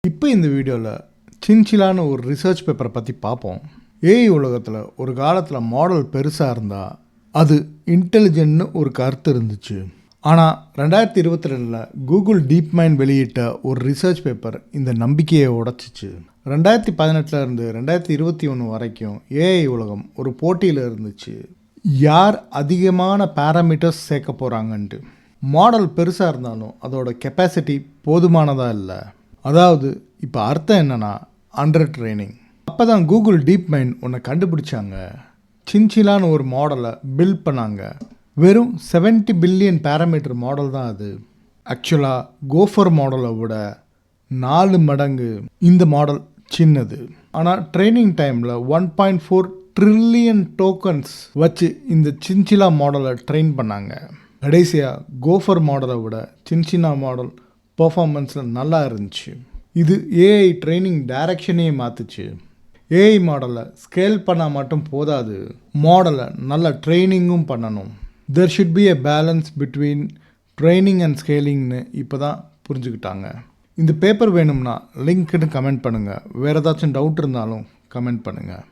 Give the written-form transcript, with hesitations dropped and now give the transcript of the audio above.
இப்போ இந்த வீடியோவில் சின்சிலான ஒரு ரிசர்ச் பேப்பரை பற்றி பார்ப்போம். ஏஐ உலகத்தில் ஒரு காலத்தில் மாடல் பெருசாக இருந்தால் அது இன்டெலிஜென்ட்னு ஒரு கருத்து இருந்துச்சு. ஆனால் 2022 கூகுள் டீப் மைண்ட் வெளியிட்ட ஒரு ரிசர்ச் பேப்பர் இந்த நம்பிக்கையை உடைச்சிச்சு. 2018 இருந்து 2021 வரைக்கும் ஏஐ உலகம் ஒரு போட்டியில் இருந்துச்சு. யார் அதிகமான பேராமீட்டர்ஸ் சேர்க்க போகிறாங்கன்ட்டு. மாடல் பெருசாக இருந்தாலும் அதோட கெப்பாசிட்டி போதுமானதாக இல்லை. அதாவது இப்போ அர்த்தம் என்னன்னா அண்டர் ட்ரைனிங். அப்போ தான் கூகுள் டீப் மைண்ட் ஒன்றை கண்டுபிடிச்சாங்க. சின்சிலான ஒரு மாடலை பில்ட் பண்ணாங்க. வெறும் 70 பில்லியன் பேராமீட்டர் மாடல் தான் அது. ஆக்சுவலாக கோஃபர் மாடலை விட 4 மடங்கு இந்த மாடல் சின்னது. ஆனால் ட்ரைனிங் டைமில் 1.4 ட்ரில்லியன் டோக்கன்ஸ் வச்சு இந்த சின்சிலா மாடலை ட்ரெயின் பண்ணாங்க. கடைசியாக கோஃபர் மாடலை விட சின்சிலா மாடல் பர்ஃபார்மன்ஸில் நல்லா இருந்துச்சு. இது ஏஐ ட்ரைனிங் டைரக்ஷனையே மாற்றுச்சு. ஏஐ மாடலை ஸ்கேல் பண்ணால் மட்டும் போதாது, மாடலை நல்ல ட்ரைனிங்கும் பண்ணணும். There should be a balance between training and ஸ்கேலிங்னு இப்போ தான் புரிஞ்சுக்கிட்டாங்க. இந்த பேப்பர் வேணும்னா லிங்க்னு கமெண்ட் பண்ணுங்கள். வேறு ஏதாச்சும் டவுட் இருந்தாலும் கமெண்ட் பண்ணுங்கள்.